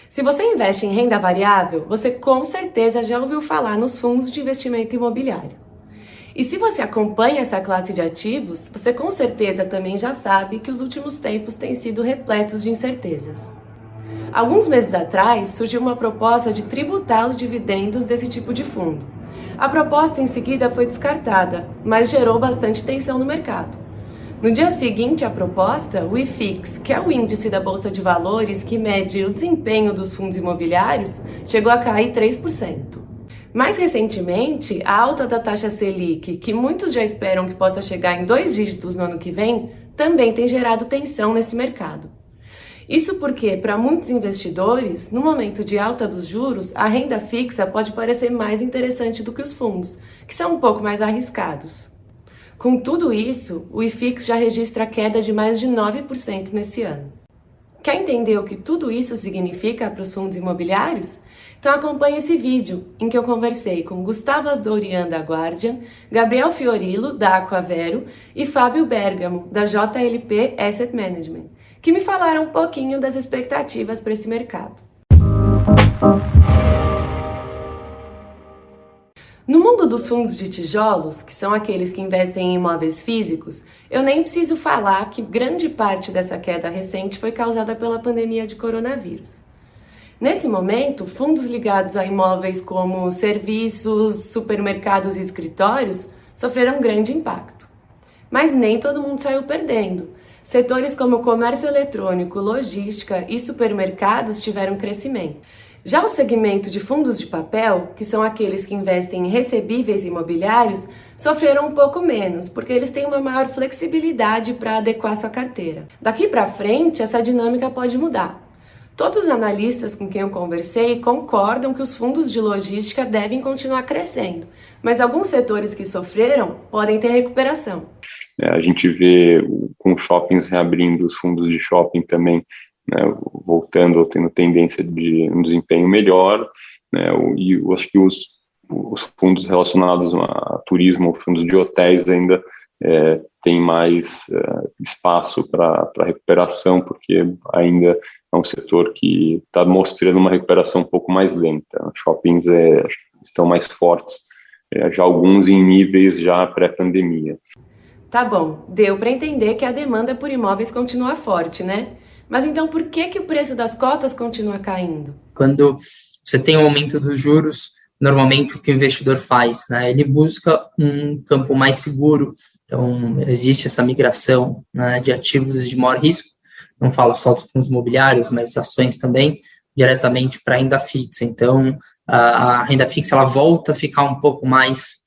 Se você investe em renda variável, você com certeza já ouviu falar nos fundos de investimento imobiliário. E se você acompanha essa classe de ativos, você com certeza também já sabe que os últimos tempos têm sido repletos de incertezas. Alguns meses atrás, surgiu uma proposta de tributar os dividendos desse tipo de fundo. A proposta em seguida foi descartada, mas gerou bastante tensão no mercado. No dia seguinte à proposta, o IFIX, que é o índice da Bolsa de Valores que mede o desempenho dos fundos imobiliários, chegou a cair 3%. Mais recentemente, a alta da taxa Selic, que muitos já esperam que possa chegar em 2 dígitos no ano que vem, também tem gerado tensão nesse mercado. Isso porque, para muitos investidores, no momento de alta dos juros, a renda fixa pode parecer mais interessante do que os fundos, que são um pouco mais arriscados. Com tudo isso, o IFIX já registra queda de mais de 9% nesse ano. Quer entender o que tudo isso significa para os fundos imobiliários? Então acompanhe esse vídeo, em que eu conversei com Gustavo Asdourian, da Guardian, Gabriel Fiorillo, da Aquavero, e Fábio Bergamo, da JLP Asset Management, que me falaram um pouquinho das expectativas para esse mercado. No mundo dos fundos de tijolos, que são aqueles que investem em imóveis físicos, eu nem preciso falar que grande parte dessa queda recente foi causada pela pandemia de coronavírus. Nesse momento, fundos ligados a imóveis como serviços, supermercados e escritórios sofreram grande impacto. Mas nem todo mundo saiu perdendo. Setores como comércio eletrônico, logística e supermercados tiveram crescimento. Já o segmento de fundos de papel, que são aqueles que investem em recebíveis imobiliários, sofreram um pouco menos, porque eles têm uma maior flexibilidade para adequar sua carteira. Daqui para frente, essa dinâmica pode mudar. Todos os analistas com quem eu conversei concordam que os fundos de logística devem continuar crescendo, mas alguns setores que sofreram podem ter recuperação. A gente vê com shoppings reabrindo, os fundos de shopping também, né, voltando ou tendo tendência de um desempenho melhor, né, e eu acho que os fundos relacionados a turismo, fundos de hotéis ainda tem mais espaço para recuperação, porque ainda é um setor que está mostrando uma recuperação um pouco mais lenta. Shoppings estão mais fortes, já alguns em níveis já pré-pandemia. Tá bom, deu para entender que a demanda por imóveis continua forte, né? Mas então por que o preço das cotas continua caindo? Quando você tem um aumento dos juros, normalmente o que o investidor faz, né? Ele busca um campo mais seguro. Então, existe essa migração, né, de ativos de maior risco, não falo só dos fundos imobiliários, mas ações também, diretamente para a renda fixa. Então, a renda fixa ela volta a ficar um pouco mais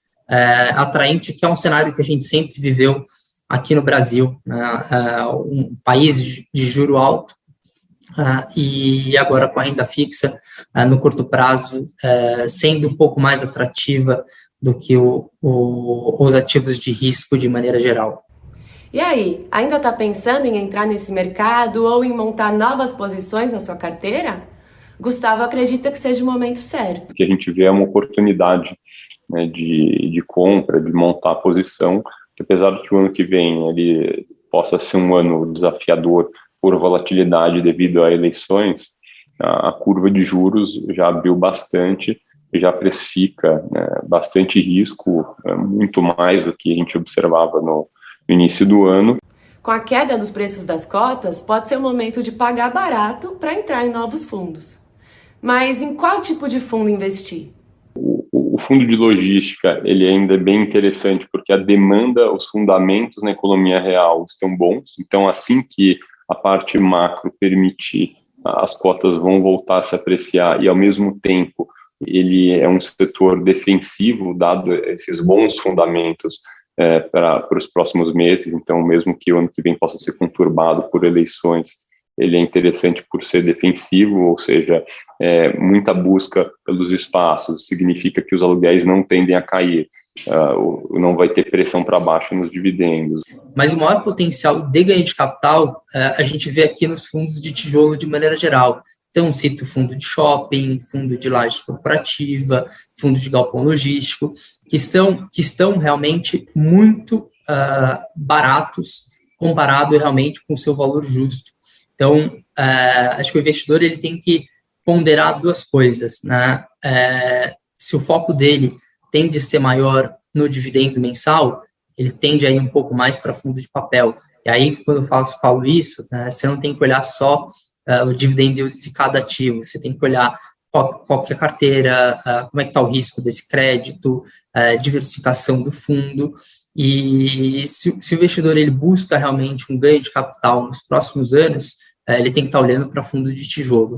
atraente, que é um cenário que a gente sempre viveu aqui no Brasil, né, um país de juro alto, e agora com a renda fixa, no curto prazo, sendo um pouco mais atrativa do que os ativos de risco de maneira geral. E aí, ainda está pensando em entrar nesse mercado ou em montar novas posições na sua carteira? Gustavo acredita que seja o momento certo. O que a gente vê é uma oportunidade, né, de compra, de montar a posição, que apesar de que o ano que vem ele possa ser um ano desafiador por volatilidade devido a eleições, a curva de juros já abriu bastante, já precifica, né, bastante risco, muito mais do que a gente observava no início do ano. Com a queda dos preços das cotas, pode ser o momento de pagar barato para entrar em novos fundos. Mas em qual tipo de fundo investir? O fundo de logística, ele ainda é bem interessante, porque a demanda, os fundamentos na economia real estão bons, então assim que a parte macro permitir, as cotas vão voltar a se apreciar e ao mesmo tempo ele é um setor defensivo, dado esses bons fundamentos para os próximos meses, então mesmo que o ano que vem possa ser conturbado por eleições, ele é interessante por ser defensivo, ou seja, muita busca pelos espaços, significa que os aluguéis não tendem a cair, não vai ter pressão para baixo nos dividendos. Mas o maior potencial de ganho de capital a gente vê aqui nos fundos de tijolo de maneira geral. Então, cito fundo de shopping, fundo de laje corporativa, fundo de galpão logístico, que estão realmente muito baratos comparado realmente com o seu valor justo. Então, acho que o investidor ele tem que ponderar duas coisas, né? Se o foco dele tende a ser maior no dividendo mensal, ele tende a ir um pouco mais para fundo de papel. E aí, quando eu falo isso, né, você não tem que olhar só o dividendo de cada ativo, você tem que olhar qual que é a carteira, como é que está o risco desse crédito, diversificação do fundo. E se o investidor ele busca realmente um ganho de capital nos próximos anos, ele tem que estar olhando para fundo de tijolo.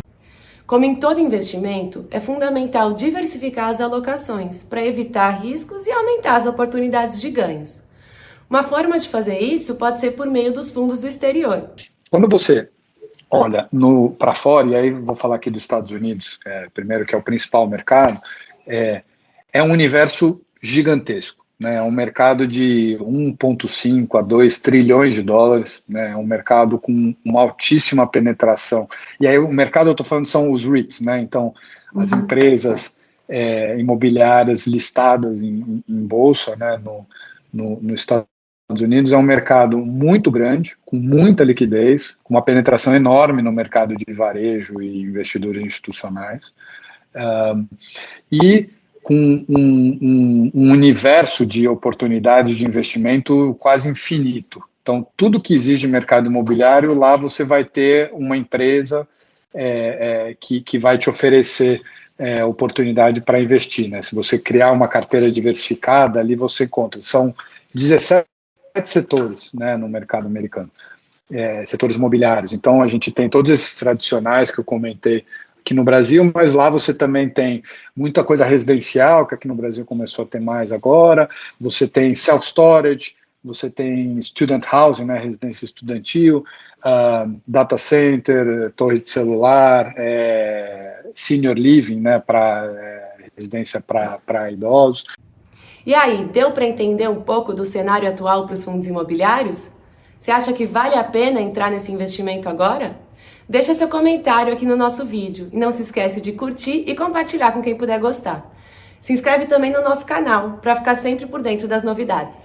Como em todo investimento, é fundamental diversificar as alocações para evitar riscos e aumentar as oportunidades de ganhos. Uma forma de fazer isso pode ser por meio dos fundos do exterior. Quando você olha para fora, e aí vou falar aqui dos Estados Unidos, primeiro, que é o principal mercado, é um universo gigantesco. É um mercado de 1,5 a 2 trilhões de dólares, né? É um mercado com uma altíssima penetração. E aí o mercado, eu estou falando, são os REITs, né? Então, as empresas imobiliárias listadas em bolsa, né? No Estados Unidos é um mercado muito grande, com muita liquidez, com uma penetração enorme no mercado de varejo e investidores institucionais. E com um universo de oportunidades de investimento quase infinito. Então, tudo que exige mercado imobiliário, lá você vai ter uma empresa que vai te oferecer oportunidade para investir, né? Se você criar uma carteira diversificada, ali você encontra. São 17 setores, né, no mercado americano, setores imobiliários. Então, a gente tem todos esses tradicionais que eu comentei aqui no Brasil, mas lá você também tem muita coisa residencial, que aqui no Brasil começou a ter mais agora, você tem self-storage, você tem student housing, né, residência estudantil, data center, torre de celular, senior living, né, residência para idosos. E aí, deu para entender um pouco do cenário atual para os fundos imobiliários? Você acha que vale a pena entrar nesse investimento agora? Deixa seu comentário aqui no nosso vídeo e não se esquece de curtir e compartilhar com quem puder gostar. Se inscreve também no nosso canal para ficar sempre por dentro das novidades.